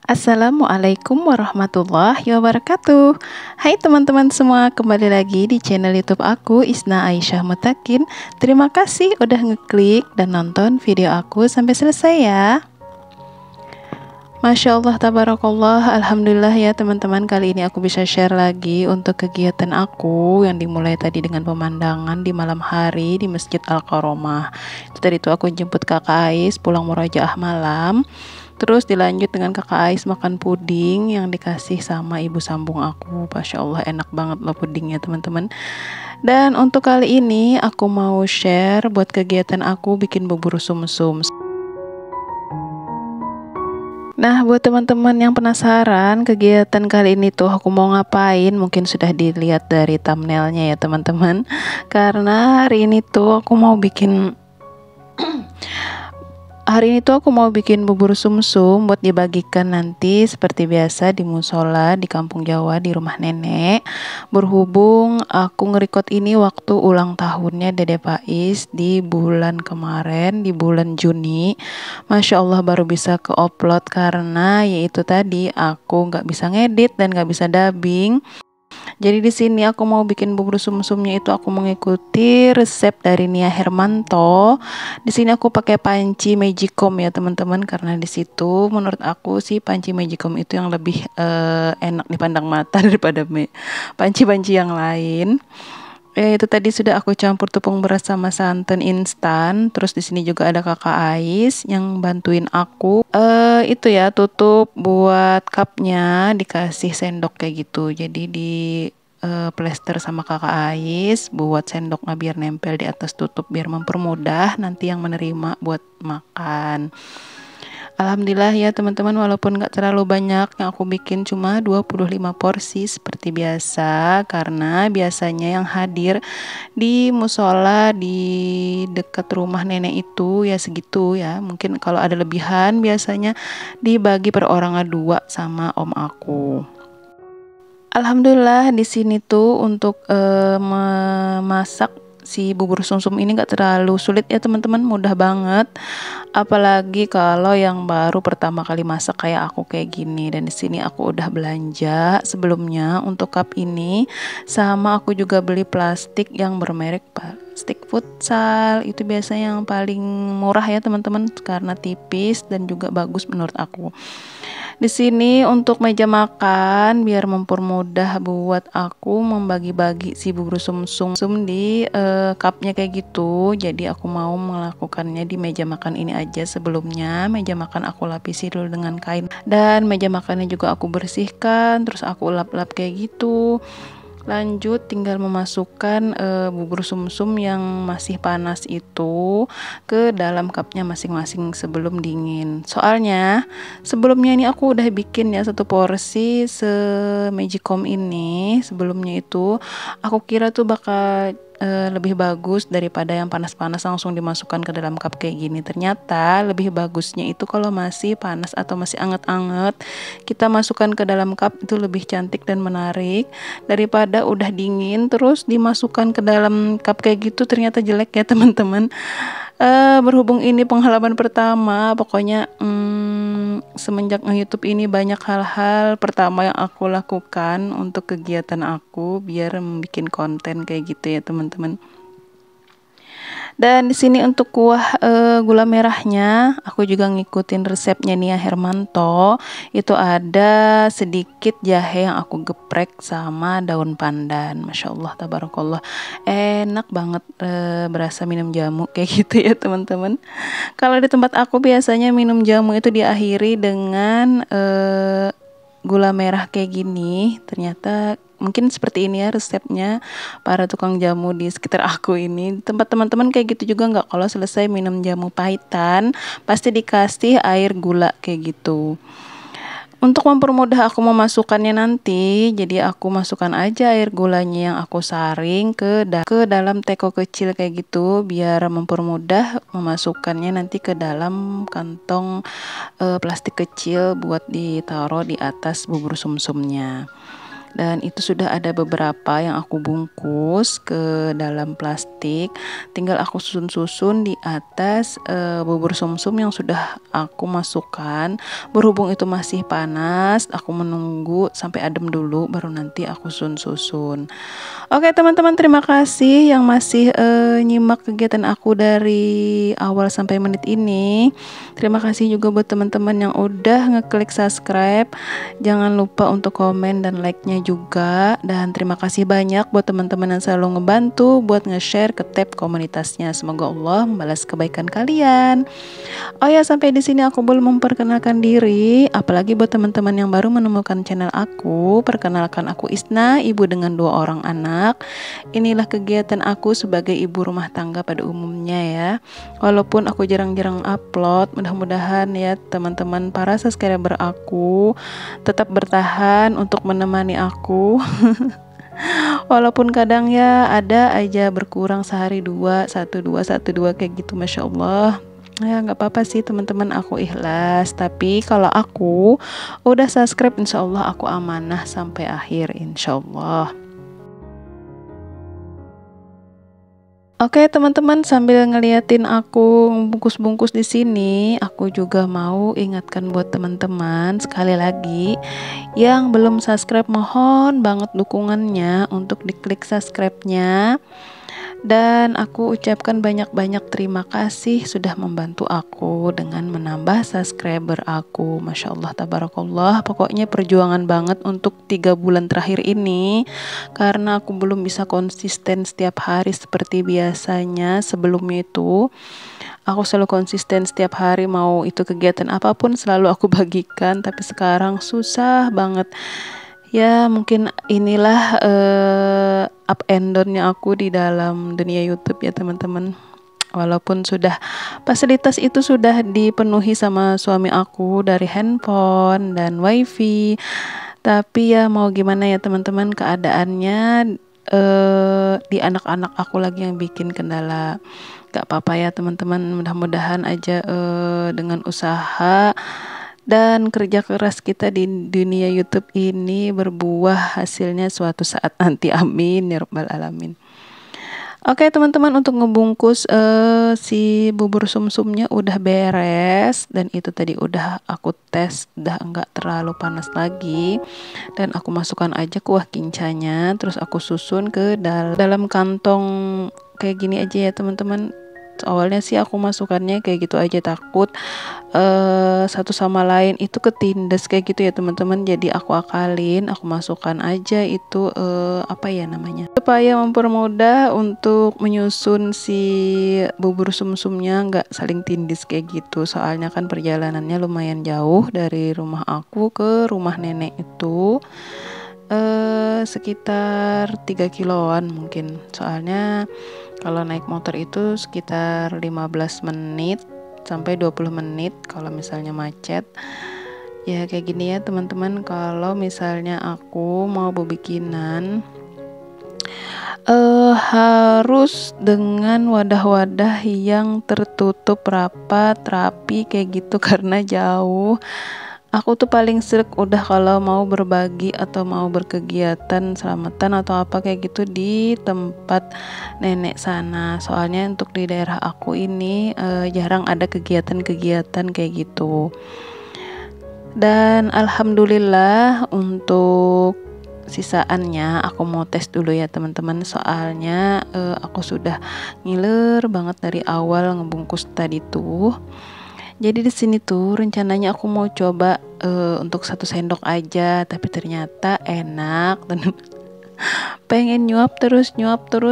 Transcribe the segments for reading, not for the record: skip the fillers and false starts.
Assalamualaikum warahmatullahi wabarakatuh. Hai teman-teman semua, kembali lagi di channel YouTube aku, Isna Aisyah Mutakin. Terima kasih udah ngeklik dan nonton video aku sampai selesai ya. Masya Allah, tabarakallah, alhamdulillah ya teman-teman. Kali ini aku bisa share lagi untuk kegiatan aku yang dimulai tadi dengan pemandangan di malam hari di Masjid Al-Karomah. Tadi itu aku jemput kakak Ais pulang murojaah malam. Terus dilanjut dengan kakak Ais makan puding yang dikasih sama ibu sambung aku. Masya Allah, enak banget loh pudingnya teman-teman. Dan untuk kali ini aku mau share buat kegiatan aku bikin bubur sumsum. Nah, buat teman-teman yang penasaran kegiatan kali ini tuh aku mau ngapain, mungkin sudah dilihat dari thumbnailnya ya teman-teman. Karena hari ini tuh aku mau bikin bubur sumsum buat dibagikan nanti seperti biasa di musola di kampung Jawa di rumah nenek. Berhubung aku nge-record ini waktu ulang tahunnya Dede Pais di bulan kemarin, di bulan Juni. Masya Allah baru bisa ke-upload karena yaitu tadi aku nggak bisa ngedit dan nggak bisa dubbing. Jadi di sini aku mau bikin bubur sumsumnya itu aku mengikuti resep dari Nia Hermanto. Di sini aku pakai panci Magicom ya teman-teman, karena di situ menurut aku sih panci Magicom itu yang lebih enak dipandang mata daripada panci-panci yang lain. Itu tadi sudah aku campur tepung beras sama santan instan. Terus di sini juga ada kakak Ais yang bantuin aku. Itu ya tutup buat cupnya dikasih sendok kayak gitu. Jadi di plester sama kakak Ais buat sendoknya biar nempel di atas tutup biar mempermudah nanti yang menerima buat makan. Alhamdulillah ya teman-teman, walaupun gak terlalu banyak yang aku bikin, cuma 25 porsi seperti biasa, karena biasanya yang hadir di musola di dekat rumah nenek itu ya segitu ya. Mungkin kalau ada lebihan biasanya dibagi per orang dua sama om aku. Alhamdulillah di sini tuh untuk memasak si bubur sumsum ini gak terlalu sulit ya teman-teman, mudah banget. Apalagi kalau yang baru pertama kali masak kayak aku kayak gini. Dan di sini aku udah belanja sebelumnya untuk cup ini, sama aku juga beli plastik yang bermerek plastik futsal. Itu biasanya yang paling murah ya teman-teman karena tipis dan juga bagus menurut aku. Di sini untuk meja makan biar mempermudah buat aku membagi-bagi si bubur sumsum di cupnya kayak gitu. Jadi aku mau melakukannya di meja makan ini aja. Sebelumnya meja makan aku lapisi dulu dengan kain dan meja makannya juga aku bersihkan, terus aku lap-lap kayak gitu. Lanjut tinggal memasukkan bubur sumsum yang masih panas itu ke dalam cupnya masing-masing sebelum dingin. Soalnya sebelumnya ini aku udah bikin ya satu porsi Magicom ini. Sebelumnya itu aku kira tuh bakal lebih bagus daripada yang panas-panas langsung dimasukkan ke dalam cup kayak gini. Ternyata lebih bagusnya itu kalau masih panas atau masih anget-anget kita masukkan ke dalam cup, itu lebih cantik dan menarik daripada udah dingin terus dimasukkan ke dalam cup kayak gitu ternyata jelek ya teman-teman. Berhubung ini pengalaman pertama, pokoknya semenjak YouTube ini banyak hal-hal pertama yang aku lakukan untuk kegiatan aku biar membuat konten kayak gitu ya teman-teman. Dan di sini untuk kuah gula merahnya aku juga ngikutin resepnya Nia Hermanto. Itu ada sedikit jahe yang aku geprek sama daun pandan. Masya Allah tabarakallah, enak banget, berasa minum jamu kayak gitu ya teman-teman. Kalau di tempat aku biasanya minum jamu itu diakhiri dengan gula merah kayak gini. Ternyata mungkin seperti ini ya resepnya para tukang jamu di sekitar aku ini. Tempat teman-teman kayak gitu juga nggak? Kalau selesai minum jamu pahitan pasti dikasih air gula kayak gitu. Untuk mempermudah aku memasukkannya nanti, jadi aku masukkan aja air gulanya yang aku saring ke dalam teko kecil kayak gitu biar mempermudah memasukkannya nanti ke dalam kantong plastik kecil buat ditaruh di atas bubur sumsumnya. Dan itu sudah ada beberapa yang aku bungkus ke dalam plastik, tinggal aku susun-susun di atas bubur sumsum yang sudah aku masukkan. Berhubung itu masih panas, aku menunggu sampai adem dulu baru nanti aku susun-susun. Oke teman-teman, terima kasih yang masih nyimak kegiatan aku dari awal sampai menit ini. Terima kasih juga buat teman-teman yang udah ngeklik subscribe. Jangan lupa untuk komen dan like-nya juga. Dan terima kasih banyak buat teman-teman yang selalu ngebantu buat nge-share ke tab komunitasnya. Semoga Allah membalas kebaikan kalian. Oh ya, sampai di sini aku belum memperkenalkan diri. Apalagi buat teman-teman yang baru menemukan channel aku, perkenalkan aku Isna, ibu dengan 2 orang anak. Inilah kegiatan aku sebagai ibu rumah tangga pada umumnya ya. Walaupun aku jarang-jarang upload, mudah-mudahan ya teman-teman para subscriber aku tetap bertahan untuk menemani aku. Walaupun kadang ya ada aja berkurang sehari 2, 1 2 kayak gitu, Masya Allah. Ya nggak apa-apa sih teman-teman, aku ikhlas. Tapi kalau aku udah subscribe, insya Allah aku amanah sampai akhir, insya Allah. Oke teman-teman, sambil ngeliatin aku bungkus-bungkus di sini, aku juga mau ingatkan buat teman-teman sekali lagi yang belum subscribe, mohon banget dukungannya untuk diklik subscribe-nya. Dan aku ucapkan banyak-banyak terima kasih sudah membantu aku dengan menambah subscriber aku. Masya Allah, tabarakallah. Pokoknya perjuangan banget untuk 3 bulan terakhir ini, karena aku belum bisa konsisten setiap hari seperti biasanya. Sebelumnya itu aku selalu konsisten setiap hari, mau itu kegiatan apapun selalu aku bagikan. Tapi sekarang susah banget. Ya mungkin inilah up and down-nya aku di dalam dunia YouTube ya teman-teman. Walaupun sudah fasilitas itu sudah dipenuhi sama suami aku dari handphone dan wifi, tapi ya mau gimana ya teman-teman, keadaannya di anak-anak aku lagi yang bikin kendala. Gak apa-apa ya teman-teman, mudah-mudahan aja dengan usaha dan kerja keras kita di dunia YouTube ini berbuah hasilnya suatu saat nanti, amin ya rabbal alamin. Oke teman-teman, untuk ngebungkus si bubur sumsumnya udah beres, dan itu tadi udah aku tes, udah enggak terlalu panas lagi, dan aku masukkan aja kuah kincanya, terus aku susun ke dalam kantong kayak gini aja ya teman-teman. Awalnya sih aku masukannya kayak gitu aja, takut satu sama lain itu ketindas kayak gitu ya teman-teman. Jadi aku akalin, aku masukkan aja itu apa ya namanya, supaya mempermudah untuk menyusun si bubur sumsumnya nggak saling tindis kayak gitu. Soalnya kan perjalanannya lumayan jauh dari rumah aku ke rumah nenek itu, sekitar 3 kiloan mungkin. Soalnya kalau naik motor itu sekitar 15 menit sampai 20 menit kalau misalnya macet. Ya kayak gini ya teman-teman, kalau misalnya aku mau bikinan harus dengan wadah-wadah yang tertutup rapat, rapi kayak gitu karena jauh. Aku tuh paling srek udah kalau mau berbagi atau mau berkegiatan selamatan atau apa kayak gitu di tempat nenek sana. Soalnya untuk di daerah aku ini jarang ada kegiatan-kegiatan kayak gitu. Dan alhamdulillah untuk sisaannya aku mau tes dulu ya teman-teman. Soalnya aku sudah ngiler banget dari awal ngebungkus tadi tuh. Jadi di sini tuh rencananya aku mau coba untuk 1 sendok aja, tapi ternyata enak dan pengen nyuap terus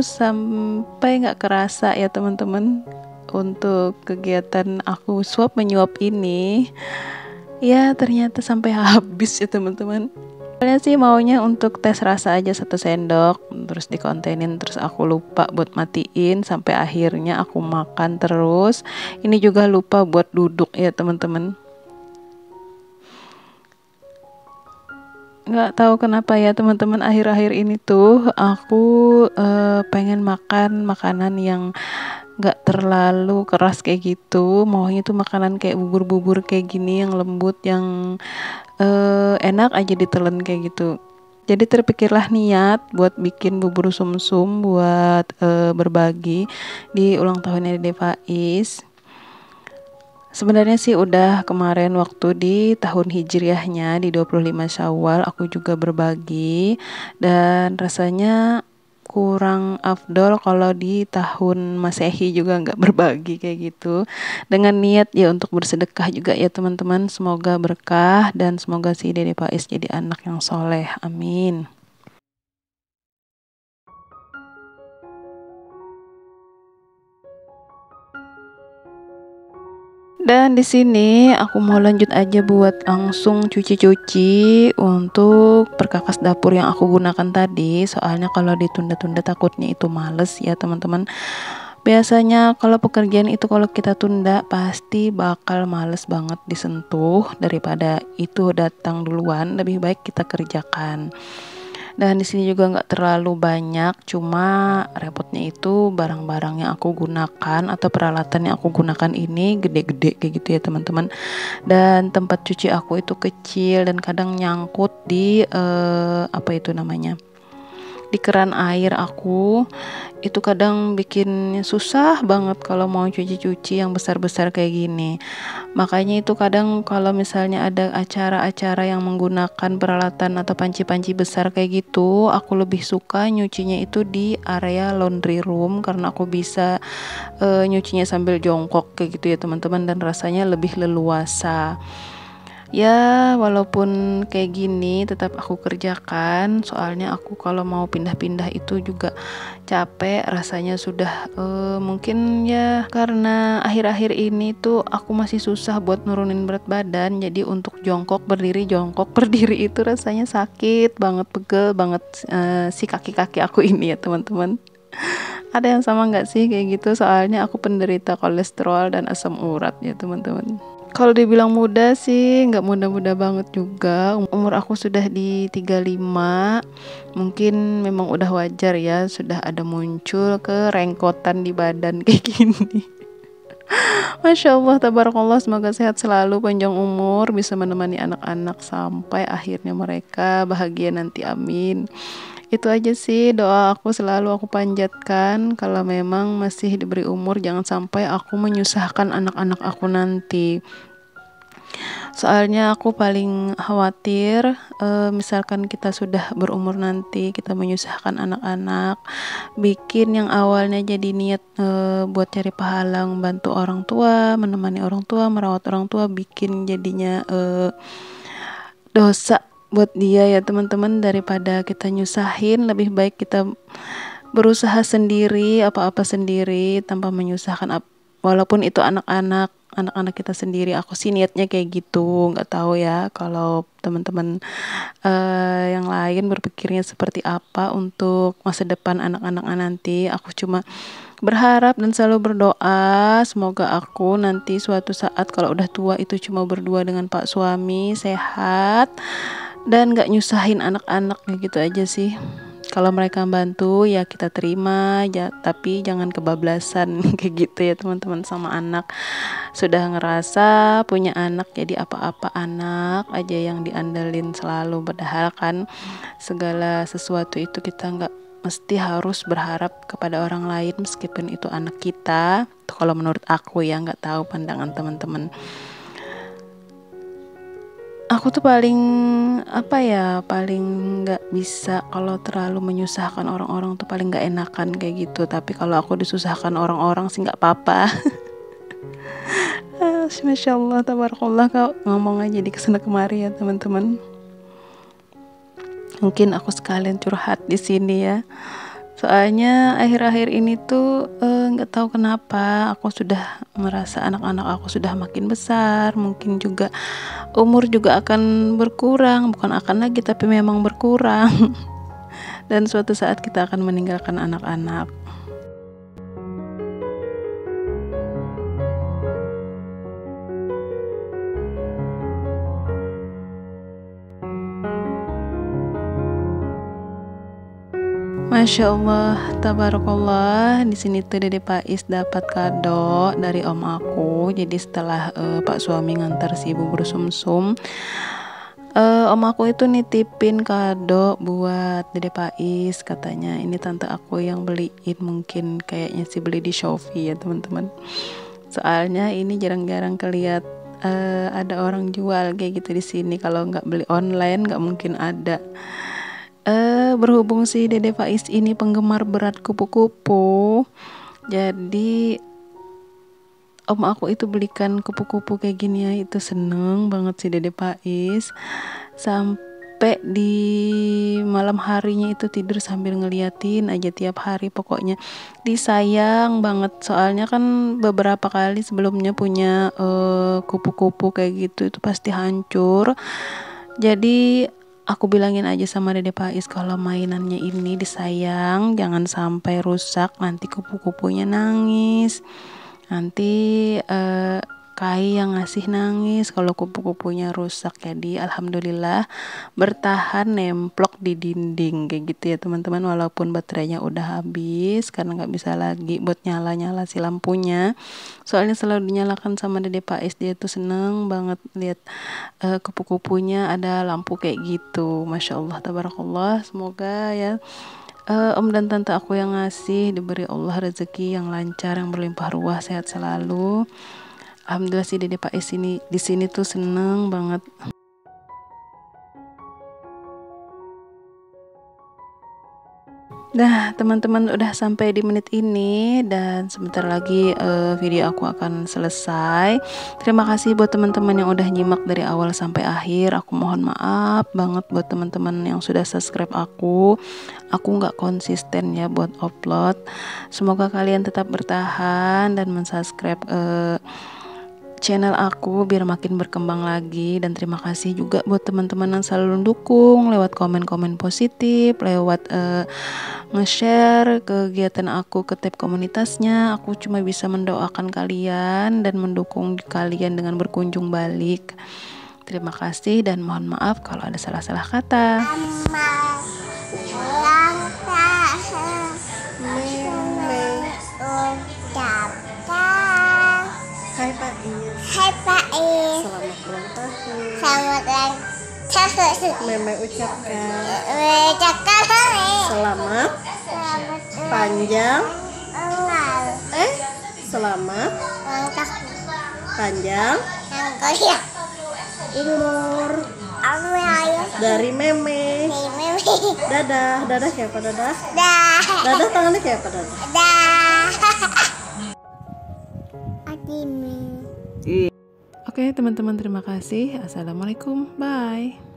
sampai nggak kerasa ya teman-teman. Untuk kegiatan aku suap menyuap ini, ya ternyata sampai habis ya teman-teman. Soalnya sih maunya untuk tes rasa aja 1 sendok, terus dikontenin, terus aku lupa buat matiin sampai akhirnya aku makan terus. Ini juga lupa buat duduk ya teman-teman. Nggak tahu kenapa ya teman-teman, akhir-akhir ini tuh aku pengen makan makanan yang nggak terlalu keras kayak gitu. Maunya tuh makanan kayak bubur-bubur kayak gini yang lembut, yang enak aja ditelan kayak gitu. Jadi terpikirlah niat buat bikin bubur sumsum buat berbagi di ulang tahunnya Dede Faiz. Sebenarnya sih udah kemarin waktu di tahun hijriahnya di 25 Syawal aku juga berbagi, dan rasanya kurang afdol kalau di tahun Masehi juga nggak berbagi kayak gitu. Dengan niat ya untuk bersedekah juga ya teman-teman, semoga berkah dan semoga si Dede Faiz jadi anak yang soleh, amin. Dan di sini aku mau lanjut aja buat langsung cuci-cuci untuk perkakas dapur yang aku gunakan tadi. Soalnya kalau ditunda-tunda takutnya itu males ya teman-teman. Biasanya kalau pekerjaan itu kalau kita tunda pasti bakal males banget disentuh, daripada itu datang duluan lebih baik kita kerjakan. Dan di sini juga nggak terlalu banyak, cuma repotnya itu barang-barang yang aku gunakan atau peralatan yang aku gunakan ini gede-gede kayak gitu ya teman-teman. Dan tempat cuci aku itu kecil dan kadang nyangkut di apa itu namanya, di keran air aku. Itu kadang bikin susah banget kalau mau cuci-cuci yang besar-besar kayak gini. Makanya itu kadang kalau misalnya ada acara-acara yang menggunakan peralatan atau panci-panci besar kayak gitu, aku lebih suka nyucinya itu di area laundry room, karena aku bisa nyucinya sambil jongkok kayak gitu ya teman-teman, dan rasanya lebih leluasa. Ya walaupun kayak gini tetap aku kerjakan, soalnya aku kalau mau pindah-pindah itu juga capek rasanya sudah. Mungkin ya karena akhir-akhir ini tuh aku masih susah buat nurunin berat badan, jadi untuk jongkok jongkok berdiri itu rasanya sakit banget, pegel banget si kaki-kaki aku ini ya teman-teman. Ada yang sama nggak sih kayak gitu? Soalnya aku penderita kolesterol dan asam urat ya teman-teman. Kalau dibilang muda sih nggak muda-muda banget juga. Umur aku sudah di 35. Mungkin memang udah wajar ya, sudah ada muncul kerengkotan di badan kayak gini. Masya Allah, tabarakallah, semoga sehat selalu, panjang umur, bisa menemani anak-anak sampai akhirnya mereka bahagia nanti, amin. Itu aja sih doa aku, selalu aku panjatkan kalau memang masih diberi umur jangan sampai aku menyusahkan anak-anak aku nanti. Soalnya aku paling khawatir misalkan kita sudah berumur nanti kita menyusahkan anak-anak, bikin yang awalnya jadi niat buat cari pahala membantu orang tua, menemani orang tua, merawat orang tua, bikin jadinya dosa buat dia ya teman-teman. Daripada kita nyusahin, lebih baik kita berusaha sendiri, apa-apa sendiri tanpa menyusahkan walaupun itu anak-anak kita sendiri. Aku sih niatnya kayak gitu, nggak tahu ya kalau teman-teman yang lain berpikirnya seperti apa untuk masa depan anak-anak nanti. Aku cuma berharap dan selalu berdoa semoga aku nanti suatu saat kalau udah tua itu cuma berdua dengan Pak suami, sehat dan gak nyusahin anak-anak, kayak gitu aja sih. Kalau mereka bantu ya kita terima ya, tapi jangan kebablasan kayak gitu ya teman-teman sama anak. Sudah ngerasa punya anak jadi apa-apa anak aja yang diandalin selalu, padahal kan segala sesuatu itu kita nggak mesti harus berharap kepada orang lain meskipun itu anak kita. Tuh, kalau menurut aku ya, nggak tahu pandangan teman-teman. Aku tuh paling paling nggak bisa kalau terlalu menyusahkan orang-orang, tuh paling nggak enakan kayak gitu. Tapi kalau aku disusahkan orang-orang sih nggak apa-apa. Masya Allah, tabarakallah, kau ngomong aja di kesana kemari ya teman-teman. Mungkin aku sekalian curhat di sini ya. Soalnya akhir-akhir ini tuh nggak tahu kenapa aku sudah merasa anak-anak aku sudah makin besar, mungkin juga umur juga akan berkurang, bukan akan lagi tapi memang berkurang. Dan suatu saat kita akan meninggalkan anak-anak. Masya Allah, tabarakallah. Di sini tuh Dede Faiz dapat kado dari om aku. Jadi setelah Pak suami ngantar si bubur sumsum, Om aku itu nitipin kado buat Dede Pais, katanya ini tante aku yang beliin, mungkin kayaknya sih beli di Shopee ya teman-teman. Soalnya ini jarang-jarang keliat ada orang jual kayak gitu di sini. Kalau nggak beli online nggak mungkin ada. Berhubung si Dede Pais ini penggemar berat kupu-kupu, jadi om aku itu belikan kupu-kupu kayak gini ya, itu seneng banget si Dede Pais. Sampai di malam harinya itu tidur sambil ngeliatin aja tiap hari, pokoknya disayang banget. Soalnya kan beberapa kali sebelumnya punya kupu-kupu kayak gitu, itu pasti hancur. Jadi aku bilangin aja sama Dede Pais kalau mainannya ini disayang, jangan sampai rusak, nanti kupu-kupunya nangis. Nanti Kai yang ngasih nangis kalau kupu-kupunya rusak. Jadi alhamdulillah bertahan nemplok di dinding kayak gitu ya teman-teman, walaupun baterainya udah habis karena nggak bisa lagi buat nyala-nyala si lampunya. Soalnya selalu dinyalakan sama Dede Pais, dia tuh seneng banget lihat kupu-kupunya ada lampu kayak gitu. Masya Allah tabarakallah, semoga ya om dan tante aku yang ngasih diberi Allah rezeki yang lancar, yang berlimpah ruah, sehat selalu. Alhamdulillah sih Dede Pais ini di sini tuh seneng banget. Nah teman-teman, udah sampai di menit ini dan sebentar lagi video aku akan selesai. Terima kasih buat teman-teman yang udah nyimak dari awal sampai akhir. Aku mohon maaf banget buat teman-teman yang sudah subscribe aku nggak konsisten ya buat upload. Semoga kalian tetap bertahan dan mensubscribe channel aku biar makin berkembang lagi. Dan terima kasih juga buat teman-teman yang selalu mendukung lewat komen-komen positif, lewat nge-share kegiatan aku ke tab komunitasnya. Aku cuma bisa mendoakan kalian dan mendukung kalian dengan berkunjung balik. Terima kasih dan mohon maaf kalau ada salah-salah kata. Hai Pak Is. Hai Pak Is. Selamat ulang tahun. Selamat ulang tahun. Meme ucapkan Ucapkan selamat panjang selamat ulang tahun panjang yang kuliah. umur Ayah. dari Meme. Mimi. Dadah, dadah siapa dadah? Dah. Dadah tangannya siapa dadah? Dah. Adimi. Oke teman-teman, terima kasih. Assalamualaikum, bye.